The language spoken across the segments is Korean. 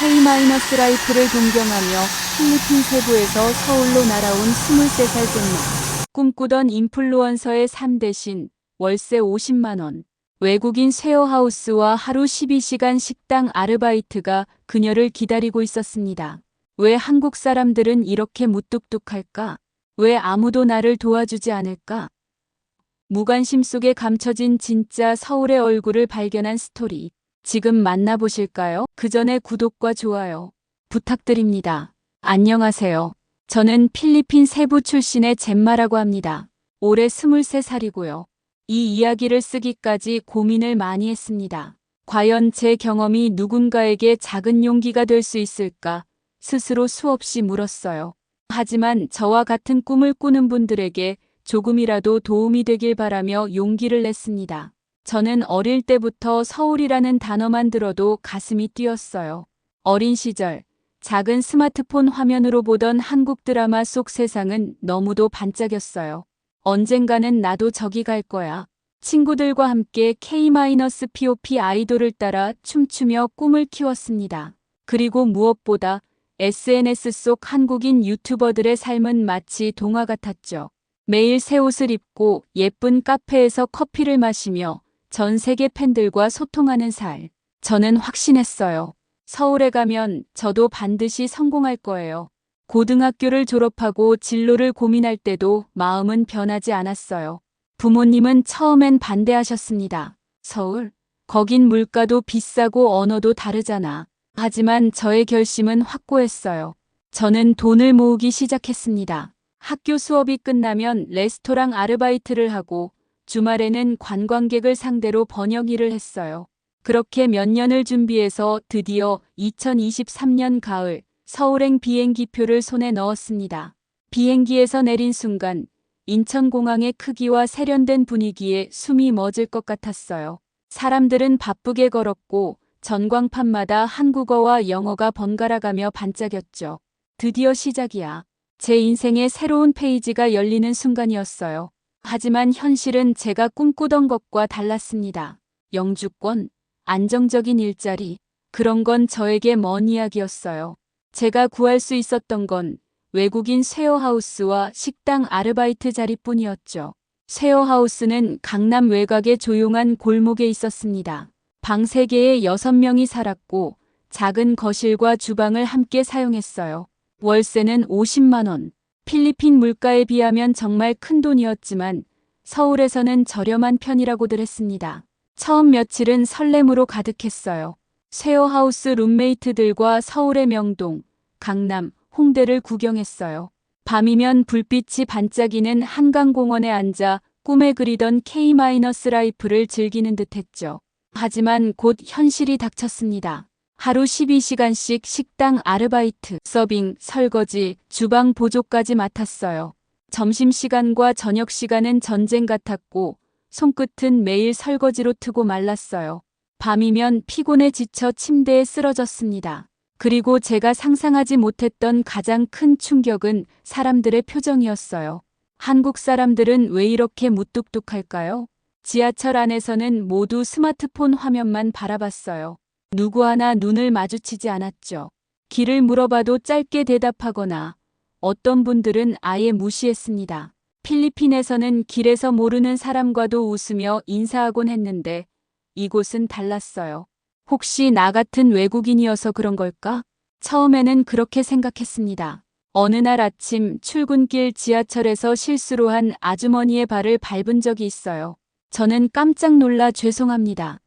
K-라이프를 동경하며 필리핀 세부에서 서울로 날아온 23살 쟁마. 꿈꾸던 인플루언서의 삶 대신 월세 50만 원. 외국인 쉐어하우스와 하루 12시간 식당 아르바이트가 그녀를 기다리고 있었습니다. 왜 한국 사람들은 이렇게 무뚝뚝할까? 왜 아무도 나를 도와주지 않을까? 무관심 속에 감춰진 진짜 서울의 얼굴을 발견한 스토리. 지금 만나보실까요? 그 전에 구독과 좋아요 부탁드립니다. 안녕하세요. 저는 필리핀 세부 출신의 젬마라고 합니다. 올해 23살이고요. 이 이야기를 쓰기까지 고민을 많이 했습니다. 과연 제 경험이 누군가에게 작은 용기가 될 수 있을까? 스스로 수없이 물었어요. 하지만 저와 같은 꿈을 꾸는 분들에게 조금이라도 도움이 되길 바라며 용기를 냈습니다. 저는 어릴 때부터 서울이라는 단어만 들어도 가슴이 뛰었어요. 어린 시절, 작은 스마트폰 화면으로 보던 한국 드라마 속 세상은 너무도 반짝였어요. 언젠가는 나도 저기 갈 거야. 친구들과 함께 K-POP 아이돌을 따라 춤추며 꿈을 키웠습니다. 그리고 무엇보다 SNS 속 한국인 유튜버들의 삶은 마치 동화 같았죠. 매일 새 옷을 입고 예쁜 카페에서 커피를 마시며 전 세계 팬들과 소통하는 살. 저는 확신했어요. 서울에 가면 저도 반드시 성공할 거예요. 고등학교를 졸업하고 진로를 고민할 때도 마음은 변하지 않았어요. 부모님은 처음엔 반대하셨습니다. 서울? 거긴 물가도 비싸고 언어도 다르잖아. 하지만 저의 결심은 확고했어요. 저는 돈을 모으기 시작했습니다. 학교 수업이 끝나면 레스토랑 아르바이트를 하고 주말에는 관광객을 상대로 번역 일을 했어요. 그렇게 몇 년을 준비해서 드디어 2023년 가을 서울행 비행기표를 손에 넣었습니다. 비행기에서 내린 순간 인천공항의 크기와 세련된 분위기에 숨이 멎을 것 같았어요. 사람들은 바쁘게 걸었고 전광판마다 한국어와 영어가 번갈아가며 반짝였죠. 드디어 시작이야. 제 인생의 새로운 페이지가 열리는 순간이었어요. 하지만 현실은 제가 꿈꾸던 것과 달랐습니다. 영주권, 안정적인 일자리, 그런 건 저에게 먼 이야기였어요. 제가 구할 수 있었던 건 외국인 쉐어하우스와 식당 아르바이트 자리뿐이었죠. 쉐어하우스는 강남 외곽의 조용한 골목에 있었습니다. 방 3개에 6명이 살았고 작은 거실과 주방을 함께 사용했어요. 월세는 50만 원. 필리핀 물가에 비하면 정말 큰 돈이었지만 서울에서는 저렴한 편이라고들 했습니다. 처음 며칠은 설렘으로 가득했어요. 쉐어하우스 룸메이트들과 서울의 명동, 강남, 홍대를 구경했어요. 밤이면 불빛이 반짝이는 한강공원에 앉아 꿈에 그리던 K-라이프를 즐기는 듯했죠. 하지만 곧 현실이 닥쳤습니다. 하루 12시간씩 식당 아르바이트, 서빙, 설거지, 주방 보조까지 맡았어요. 점심시간과 저녁시간은 전쟁 같았고 손끝은 매일 설거지로 트고 말랐어요. 밤이면 피곤에 지쳐 침대에 쓰러졌습니다. 그리고 제가 상상하지 못했던 가장 큰 충격은 사람들의 표정이었어요. 한국 사람들은 왜 이렇게 무뚝뚝할까요? 지하철 안에서는 모두 스마트폰 화면만 바라봤어요. 누구 하나 눈을 마주치지 않았죠. 길을 물어봐도 짧게 대답하거나 어떤 분들은 아예 무시했습니다. 필리핀에서는 길에서 모르는 사람과도 웃으며 인사하곤 했는데 이곳은 달랐어요. 혹시 나 같은 외국인이어서 그런 걸까? 처음에는 그렇게 생각했습니다. 어느 날 아침 출근길 지하철에서 실수로 한 아주머니의 발을 밟은 적이 있어요. 저는 깜짝 놀라 죄송합니다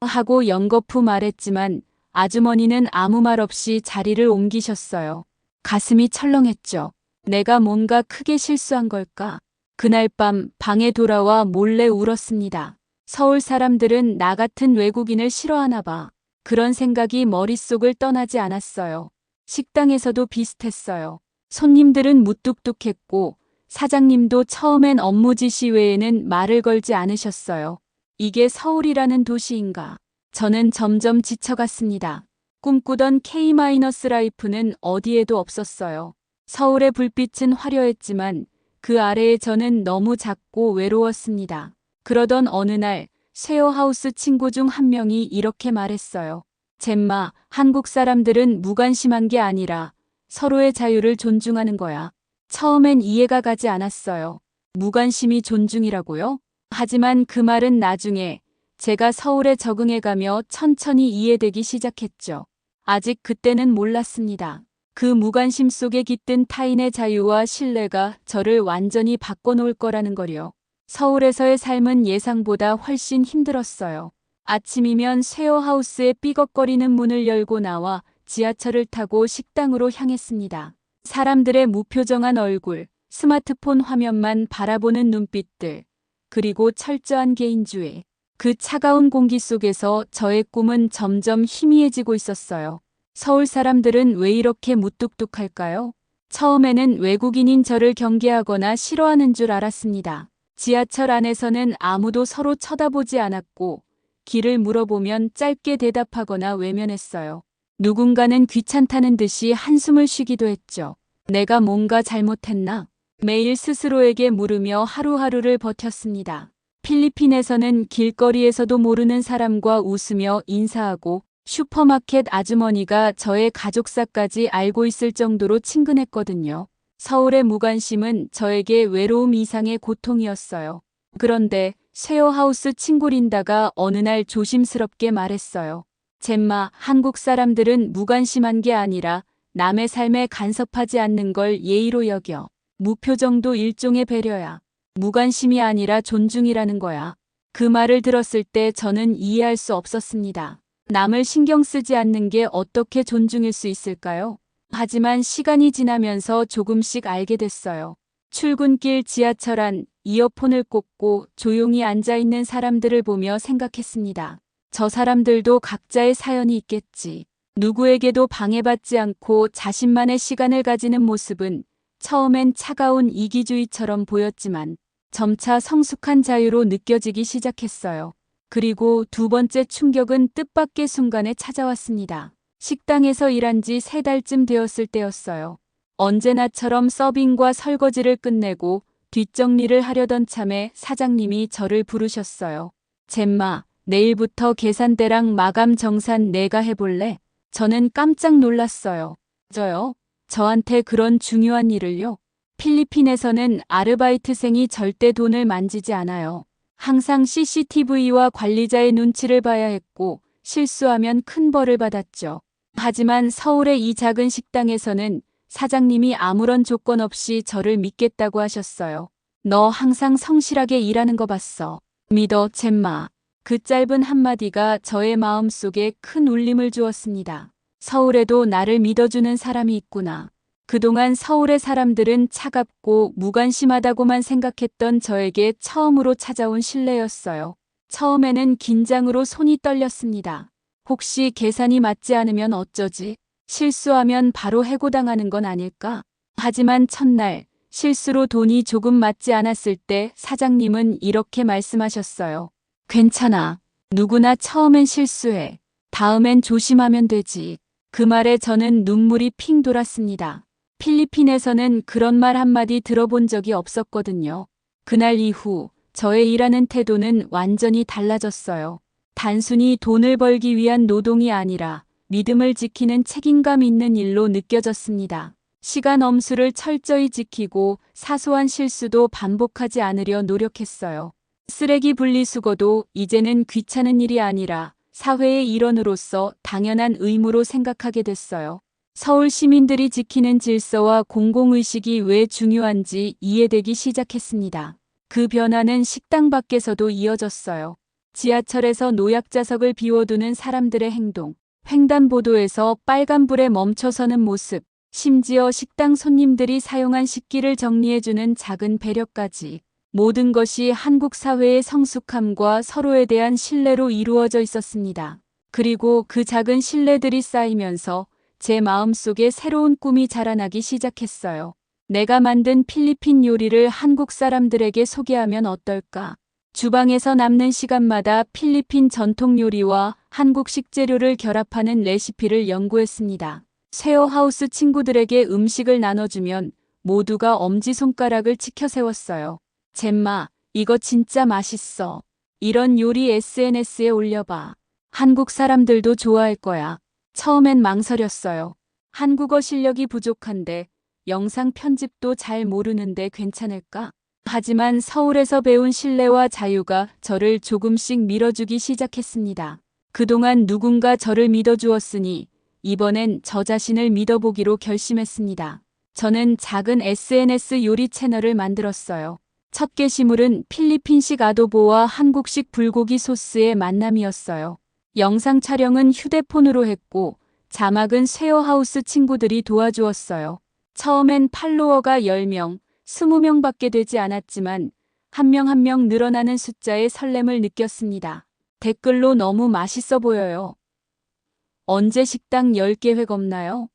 하고 연거푸 말했지만 아주머니는 아무 말 없이 자리를 옮기셨어요. 가슴이 철렁했죠. 내가 뭔가 크게 실수한 걸까? 그날 밤 방에 돌아와 몰래 울었습니다. 서울 사람들은 나 같은 외국인을 싫어하나 봐. 그런 생각이 머릿속을 떠나지 않았어요. 식당에서도 비슷했어요. 손님들은 무뚝뚝했고 사장님도 처음엔 업무 지시 외에는 말을 걸지 않으셨어요. 이게 서울이라는 도시인가? 저는 점점 지쳐갔습니다. 꿈꾸던 K-라이프는 어디에도 없었어요. 서울의 불빛은 화려했지만 그 아래에 저는 너무 작고 외로웠습니다. 그러던 어느 날 쉐어하우스 친구 중 한 명이 이렇게 말했어요. 젬마, 한국 사람들은 무관심한 게 아니라 서로의 자유를 존중하는 거야. 처음엔 이해가 가지 않았어요. 무관심이 존중이라고요? 하지만 그 말은 나중에 제가 서울에 적응해가며 천천히 이해되기 시작했죠. 아직 그때는 몰랐습니다. 그 무관심 속에 깃든 타인의 자유와 신뢰가 저를 완전히 바꿔놓을 거라는 걸요. 서울에서의 삶은 예상보다 훨씬 힘들었어요. 아침이면 쉐어하우스의 삐걱거리는 문을 열고 나와 지하철을 타고 식당으로 향했습니다. 사람들의 무표정한 얼굴, 스마트폰 화면만 바라보는 눈빛들, 그리고 철저한 개인주의. 그 차가운 공기 속에서 저의 꿈은 점점 희미해지고 있었어요. 서울 사람들은 왜 이렇게 무뚝뚝할까요? 처음에는 외국인인 저를 경계하거나 싫어하는 줄 알았습니다. 지하철 안에서는 아무도 서로 쳐다보지 않았고 길을 물어보면 짧게 대답하거나 외면했어요. 누군가는 귀찮다는 듯이 한숨을 쉬기도 했죠. 내가 뭔가 잘못했나? 매일 스스로에게 물으며 하루하루를 버텼습니다. 필리핀에서는 길거리에서도 모르는 사람과 웃으며 인사하고 슈퍼마켓 아주머니가 저의 가족사까지 알고 있을 정도로 친근했거든요. 서울의 무관심은 저에게 외로움 이상의 고통이었어요. 그런데 쉐어하우스 친구 린다가 어느 날 조심스럽게 말했어요. 젬마, 한국 사람들은 무관심한 게 아니라 남의 삶에 간섭하지 않는 걸 예의로 여겨. 무표정도 일종의 배려야. 무관심이 아니라 존중이라는 거야. 그 말을 들었을 때 저는 이해할 수 없었습니다. 남을 신경 쓰지 않는 게 어떻게 존중일 수 있을까요? 하지만 시간이 지나면서 조금씩 알게 됐어요. 출근길 지하철 안 이어폰을 꽂고 조용히 앉아있는 사람들을 보며 생각했습니다. 저 사람들도 각자의 사연이 있겠지. 누구에게도 방해받지 않고 자신만의 시간을 가지는 모습은 처음엔 차가운 이기주의처럼 보였지만 점차 성숙한 자유로 느껴지기 시작했어요. 그리고 두 번째 충격은 뜻밖의 순간에 찾아왔습니다. 식당에서 일한 지 3달쯤 되었을 때였어요. 언제나처럼 서빙과 설거지를 끝내고 뒷정리를 하려던 참에 사장님이 저를 부르셨어요. 젬마, 내일부터 계산대랑 마감 정산 내가 해볼래? 저는 깜짝 놀랐어요. 저요? 저한테 그런 중요한 일을요? 필리핀에서는 아르바이트생이 절대 돈을 만지지 않아요. 항상 CCTV와 관리자의 눈치를 봐야 했고 실수하면 큰 벌을 받았죠. 하지만 서울의 이 작은 식당에서는 사장님이 아무런 조건 없이 저를 믿겠다고 하셨어요. 너 항상 성실하게 일하는 거 봤어. 믿어, 젬마. 그 짧은 한마디가 저의 마음속에 큰 울림을 주었습니다. 서울에도 나를 믿어주는 사람이 있구나. 그동안 서울의 사람들은 차갑고 무관심하다고만 생각했던 저에게 처음으로 찾아온 신뢰였어요. 처음에는 긴장으로 손이 떨렸습니다. 혹시 계산이 맞지 않으면 어쩌지? 실수하면 바로 해고당하는 건 아닐까? 하지만 첫날 실수로 돈이 조금 맞지 않았을 때 사장님은 이렇게 말씀하셨어요. 괜찮아. 누구나 처음엔 실수해. 다음엔 조심하면 되지. 그 말에 저는 눈물이 핑 돌았습니다. 필리핀에서는 그런 말 한마디 들어본 적이 없었거든요. 그날 이후 저의 일하는 태도는 완전히 달라졌어요. 단순히 돈을 벌기 위한 노동이 아니라 믿음을 지키는 책임감 있는 일로 느껴졌습니다. 시간 엄수를 철저히 지키고 사소한 실수도 반복하지 않으려 노력했어요. 쓰레기 분리수거도 이제는 귀찮은 일이 아니라 사회의 일원으로서 당연한 의무로 생각하게 됐어요. 서울 시민들이 지키는 질서와 공공의식이 왜 중요한지 이해되기 시작했습니다. 그 변화는 식당 밖에서도 이어졌어요. 지하철에서 노약자석을 비워두는 사람들의 행동, 횡단보도에서 빨간불에 멈춰서는 모습, 심지어 식당 손님들이 사용한 식기를 정리해주는 작은 배려까지 모든 것이 한국 사회의 성숙함과 서로에 대한 신뢰로 이루어져 있었습니다. 그리고 그 작은 신뢰들이 쌓이면서 제 마음속에 새로운 꿈이 자라나기 시작했어요. 내가 만든 필리핀 요리를 한국 사람들에게 소개하면 어떨까? 주방에서 남는 시간마다 필리핀 전통 요리와 한국 식재료를 결합하는 레시피를 연구했습니다. 쉐어하우스 친구들에게 음식을 나눠주면 모두가 엄지손가락을 치켜 세웠어요. 젬마, 이거 진짜 맛있어. 이런 요리 SNS에 올려봐. 한국 사람들도 좋아할 거야. 처음엔 망설였어요. 한국어 실력이 부족한데 영상 편집도 잘 모르는데 괜찮을까? 하지만 서울에서 배운 신뢰와 자유가 저를 조금씩 밀어주기 시작했습니다. 그동안 누군가 저를 믿어주었으니 이번엔 저 자신을 믿어보기로 결심했습니다. 저는 작은 SNS 요리 채널을 만들었어요. 첫 게시물은 필리핀식 아도보와 한국식 불고기 소스의 만남이었어요. 영상 촬영은 휴대폰으로 했고 자막은 쉐어하우스 친구들이 도와주었어요. 처음엔 팔로워가 10명, 20명밖에 되지 않았지만 한 명 한 명 늘어나는 숫자에 설렘을 느꼈습니다. 댓글로 너무 맛있어 보여요. 언제 식당 10계획 없나요?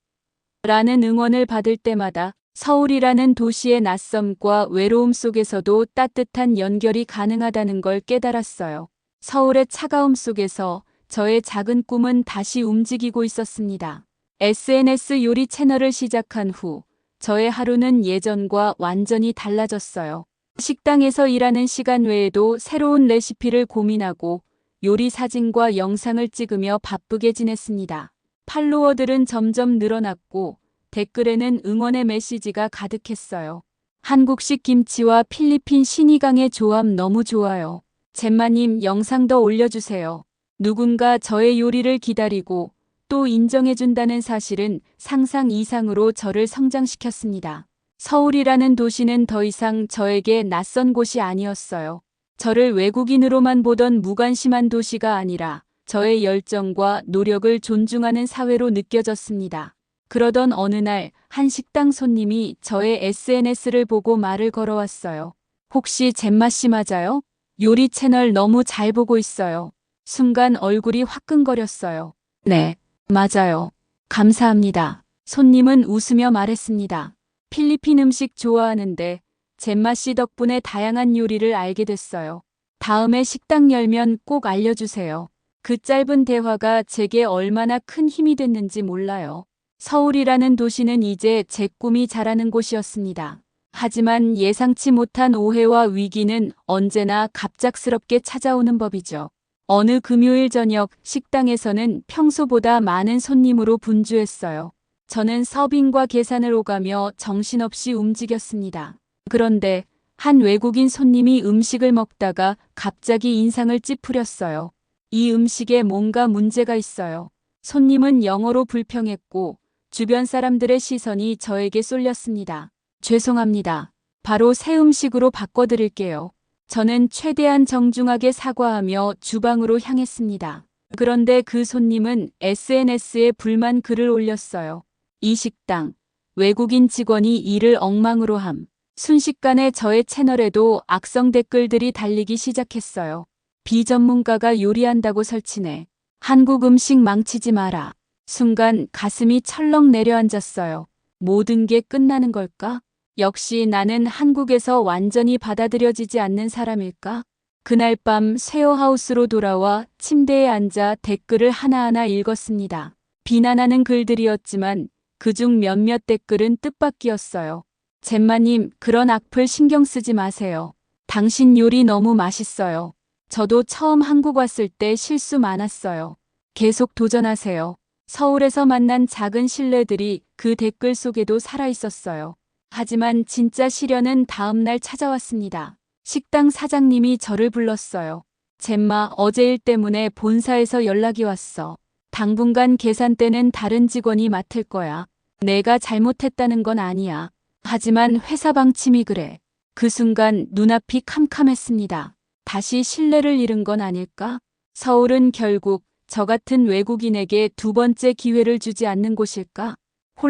라는 응원을 받을 때마다 서울이라는 도시의 낯섦과 외로움 속에서도 따뜻한 연결이 가능하다는 걸 깨달았어요. 서울의 차가움 속에서 저의 작은 꿈은 다시 움직이고 있었습니다. SNS 요리 채널을 시작한 후 저의 하루는 예전과 완전히 달라졌어요. 식당에서 일하는 시간 외에도 새로운 레시피를 고민하고 요리 사진과 영상을 찍으며 바쁘게 지냈습니다. 팔로워들은 점점 늘어났고 댓글에는 응원의 메시지가 가득했어요. 한국식 김치와 필리핀 신이강의 조합 너무 좋아요. 젬마님 영상 더 올려주세요. 누군가 저의 요리를 기다리고 또 인정해준다는 사실은 상상 이상으로 저를 성장시켰습니다. 서울이라는 도시는 더 이상 저에게 낯선 곳이 아니었어요. 저를 외국인으로만 보던 무관심한 도시가 아니라 저의 열정과 노력을 존중하는 사회로 느껴졌습니다. 그러던 어느 날 한 식당 손님이 저의 SNS를 보고 말을 걸어왔어요. 혹시 젬마 씨 맞아요? 요리 채널 너무 잘 보고 있어요. 순간 얼굴이 화끈거렸어요. 네, 맞아요. 감사합니다. 손님은 웃으며 말했습니다. 필리핀 음식 좋아하는데 젬마 씨 덕분에 다양한 요리를 알게 됐어요. 다음에 식당 열면 꼭 알려주세요. 그 짧은 대화가 제게 얼마나 큰 힘이 됐는지 몰라요. 서울이라는 도시는 이제 제 꿈이 자라는 곳이었습니다. 하지만 예상치 못한 오해와 위기는 언제나 갑작스럽게 찾아오는 법이죠. 어느 금요일 저녁 식당에서는 평소보다 많은 손님으로 분주했어요. 저는 서빙과 계산을 오가며 정신없이 움직였습니다. 그런데 한 외국인 손님이 음식을 먹다가 갑자기 인상을 찌푸렸어요. 이 음식에 뭔가 문제가 있어요. 손님은 영어로 불평했고 주변 사람들의 시선이 저에게 쏠렸습니다. 죄송합니다. 바로 새 음식으로 바꿔드릴게요. 저는 최대한 정중하게 사과하며 주방으로 향했습니다. 그런데 그 손님은 SNS에 불만 글을 올렸어요. 이 식당, 외국인 직원이 일을 엉망으로 함. 순식간에 저의 채널에도 악성 댓글들이 달리기 시작했어요. 비전문가가 요리한다고 설치네. 한국 음식 망치지 마라. 순간 가슴이 철렁 내려앉았어요. 모든 게 끝나는 걸까? 역시 나는 한국에서 완전히 받아들여지지 않는 사람일까? 그날 밤 쉐어하우스로 돌아와 침대에 앉아 댓글을 하나하나 읽었습니다. 비난하는 글들이었지만 그중 몇몇 댓글은 뜻밖이었어요. 젬마님, 그런 악플 신경 쓰지 마세요. 당신 요리 너무 맛있어요. 저도 처음 한국 왔을 때 실수 많았어요. 계속 도전하세요. 서울에서 만난 작은 신뢰들이 그 댓글 속에도 살아있었어요. 하지만 진짜 시련은 다음 날 찾아왔습니다. 식당 사장님이 저를 불렀어요. 젬마, 어제 일 때문에 본사에서 연락이 왔어. 당분간 계산대는 다른 직원이 맡을 거야. 내가 잘못했다는 건 아니야. 하지만 회사 방침이 그래. 그 순간 눈앞이 캄캄했습니다. 다시 신뢰를 잃은 건 아닐까? 서울은 결국 저 같은 외국인에게 두 번째 기회를 주지 않는 곳일까?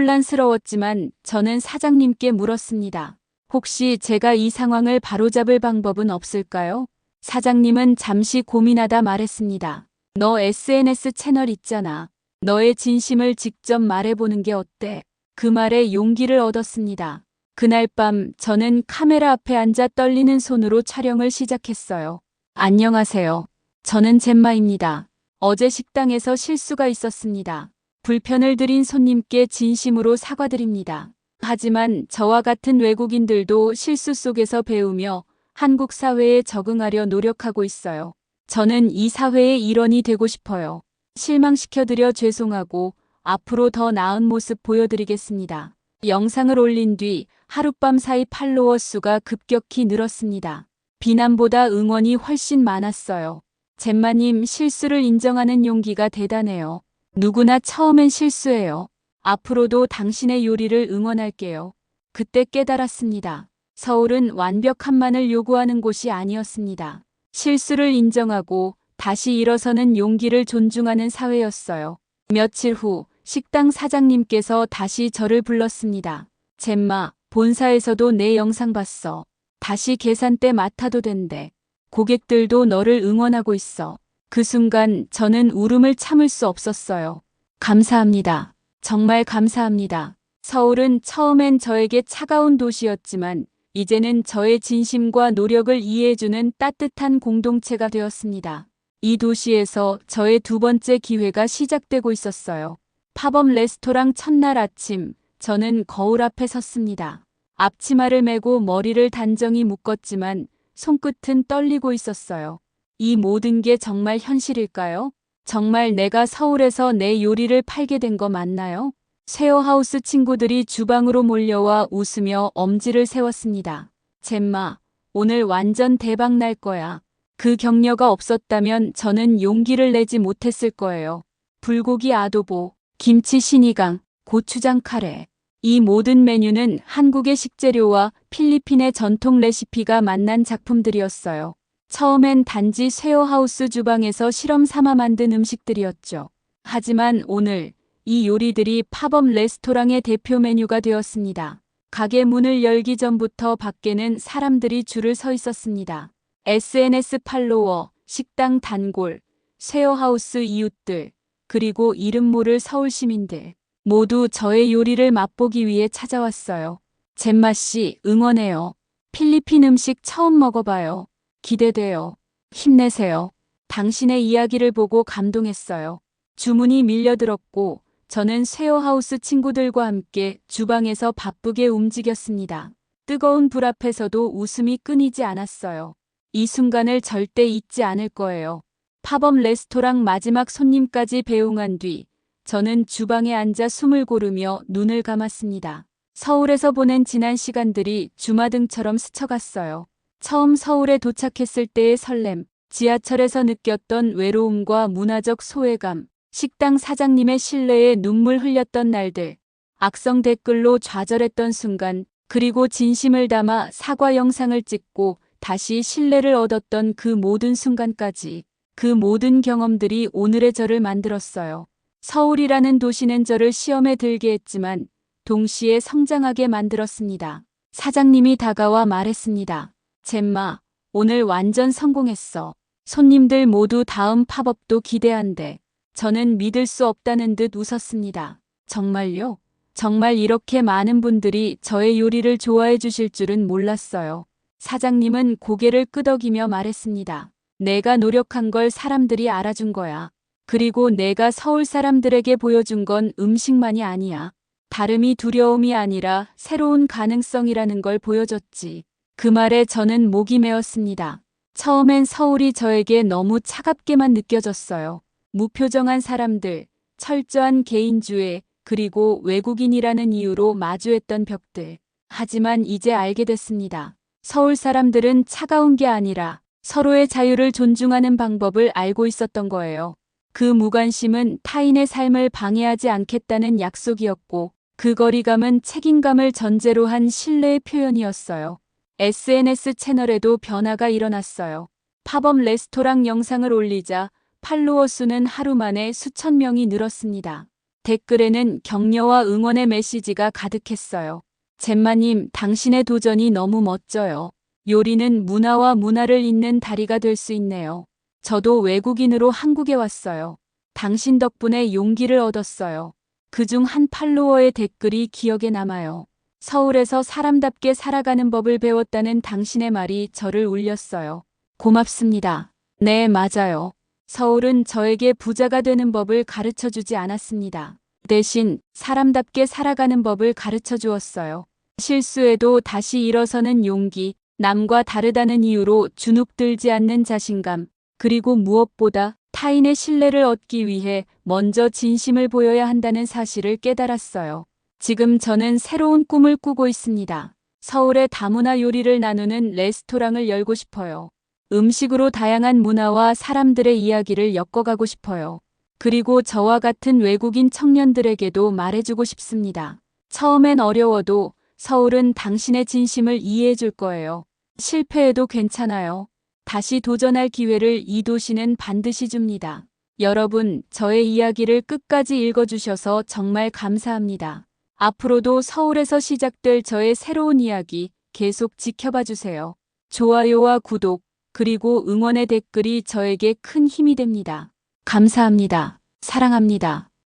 혼란스러웠지만 저는 사장님께 물었습니다. 혹시 제가 이 상황을 바로잡을 방법은 없을까요? 사장님은 잠시 고민하다 말했습니다. 너 SNS 채널 있잖아. 너의 진심을 직접 말해보는 게 어때? 그 말에 용기를 얻었습니다. 그날 밤 저는 카메라 앞에 앉아 떨리는 손으로 촬영을 시작했어요. 안녕하세요. 저는 젬마입니다. 어제 식당에서 실수가 있었습니다. 불편을 드린 손님께 진심으로 사과드립니다. 하지만 저와 같은 외국인들도 실수 속에서 배우며 한국 사회에 적응하려 노력하고 있어요. 저는 이 사회의 일원이 되고 싶어요. 실망시켜드려 죄송하고 앞으로 더 나은 모습 보여드리겠습니다. 영상을 올린 뒤 하룻밤 사이 팔로워 수가 급격히 늘었습니다. 비난보다 응원이 훨씬 많았어요. 젬마님, 실수를 인정하는 용기가 대단해요. 누구나 처음엔 실수해요. 앞으로도 당신의 요리를 응원할게요. 그때 깨달았습니다. 서울은 완벽함만을 요구하는 곳이 아니었습니다. 실수를 인정하고 다시 일어서는 용기를 존중하는 사회였어요. 며칠 후 식당 사장님께서 다시 저를 불렀습니다. 젬마, 본사에서도 내 영상 봤어. 다시 계산대 맡아도 된대. 고객들도 너를 응원하고 있어. 그 순간 저는 울음을 참을 수 없었어요. 감사합니다. 정말 감사합니다. 서울은 처음엔 저에게 차가운 도시였지만 이제는 저의 진심과 노력을 이해해주는 따뜻한 공동체가 되었습니다. 이 도시에서 저의 두 번째 기회가 시작되고 있었어요. 팝업 레스토랑 첫날 아침, 저는 거울 앞에 섰습니다. 앞치마를 메고 머리를 단정히 묶었지만 손끝은 떨리고 있었어요. 이 모든 게 정말 현실일까요? 정말 내가 서울에서 내 요리를 팔게 된 거 맞나요? 쉐어하우스 친구들이 주방으로 몰려와 웃으며 엄지를 세웠습니다. 젬마, 오늘 완전 대박 날 거야. 그 격려가 없었다면 저는 용기를 내지 못했을 거예요. 불고기 아도보, 김치 신이강, 고추장 카레. 이 모든 메뉴는 한국의 식재료와 필리핀의 전통 레시피가 만난 작품들이었어요. 처음엔 단지 쉐어하우스 주방에서 실험 삼아 만든 음식들이었죠. 하지만 오늘 이 요리들이 팝업 레스토랑의 대표 메뉴가 되었습니다. 가게 문을 열기 전부터 밖에는 사람들이 줄을 서 있었습니다. SNS 팔로워, 식당 단골, 쉐어하우스 이웃들, 그리고 이름 모를 서울 시민들. 모두 저의 요리를 맛보기 위해 찾아왔어요. 젬마 씨, 응원해요. 필리핀 음식 처음 먹어봐요. 기대돼요. 힘내세요. 당신의 이야기를 보고 감동했어요. 주문이 밀려들었고 저는 쉐어하우스 친구들과 함께 주방에서 바쁘게 움직였습니다. 뜨거운 불 앞에서도 웃음이 끊이지 않았어요. 이 순간을 절대 잊지 않을 거예요. 팝업 레스토랑 마지막 손님까지 배웅한 뒤 저는 주방에 앉아 숨을 고르며 눈을 감았습니다. 서울에서 보낸 지난 시간들이 주마등처럼 스쳐갔어요. 처음 서울에 도착했을 때의 설렘, 지하철에서 느꼈던 외로움과 문화적 소외감, 식당 사장님의 신뢰에 눈물 흘렸던 날들, 악성 댓글로 좌절했던 순간, 그리고 진심을 담아 사과 영상을 찍고 다시 신뢰를 얻었던 그 모든 순간까지, 그 모든 경험들이 오늘의 저를 만들었어요. 서울이라는 도시는 저를 시험에 들게 했지만 동시에 성장하게 만들었습니다. 사장님이 다가와 말했습니다. 젬마, 오늘 완전 성공했어. 손님들 모두 다음 팝업도 기대한대. 저는 믿을 수 없다는 듯 웃었습니다. 정말요? 정말 이렇게 많은 분들이 저의 요리를 좋아해 주실 줄은 몰랐어요. 사장님은 고개를 끄덕이며 말했습니다. 내가 노력한 걸 사람들이 알아준 거야. 그리고 내가 서울 사람들에게 보여준 건 음식만이 아니야. 다름이 두려움이 아니라 새로운 가능성이라는 걸 보여줬지. 그 말에 저는 목이 메었습니다. 처음엔 서울이 저에게 너무 차갑게만 느껴졌어요. 무표정한 사람들, 철저한 개인주의, 그리고 외국인이라는 이유로 마주했던 벽들. 하지만 이제 알게 됐습니다. 서울 사람들은 차가운 게 아니라 서로의 자유를 존중하는 방법을 알고 있었던 거예요. 그 무관심은 타인의 삶을 방해하지 않겠다는 약속이었고 그 거리감은 책임감을 전제로 한 신뢰의 표현이었어요. SNS 채널에도 변화가 일어났어요. 팝업 레스토랑 영상을 올리자 팔로워 수는 하루 만에 수천 명이 늘었습니다. 댓글에는 격려와 응원의 메시지가 가득했어요. 젬마님, 당신의 도전이 너무 멋져요. 요리는 문화와 문화를 잇는 다리가 될 수 있네요. 저도 외국인으로 한국에 왔어요. 당신 덕분에 용기를 얻었어요. 그중 한 팔로워의 댓글이 기억에 남아요. 서울에서 사람답게 살아가는 법을 배웠다는 당신의 말이 저를 울렸어요. 고맙습니다. 네, 맞아요. 서울은 저에게 부자가 되는 법을 가르쳐 주지 않았습니다. 대신 사람답게 살아가는 법을 가르쳐 주었어요. 실수에도 다시 일어서는 용기, 남과 다르다는 이유로 주눅들지 않는 자신감, 그리고 무엇보다 타인의 신뢰를 얻기 위해 먼저 진심을 보여야 한다는 사실을 깨달았어요. 지금 저는 새로운 꿈을 꾸고 있습니다. 서울의 다문화 요리를 나누는 레스토랑을 열고 싶어요. 음식으로 다양한 문화와 사람들의 이야기를 엮어가고 싶어요. 그리고 저와 같은 외국인 청년들에게도 말해주고 싶습니다. 처음엔 어려워도 서울은 당신의 진심을 이해해 줄 거예요. 실패해도 괜찮아요. 다시 도전할 기회를 이 도시는 반드시 줍니다. 여러분, 저의 이야기를 끝까지 읽어주셔서 정말 감사합니다. 앞으로도 서울에서 시작될 저의 새로운 이야기 계속 지켜봐 주세요. 좋아요와 구독, 그리고 응원의 댓글이 저에게 큰 힘이 됩니다. 감사합니다. 사랑합니다.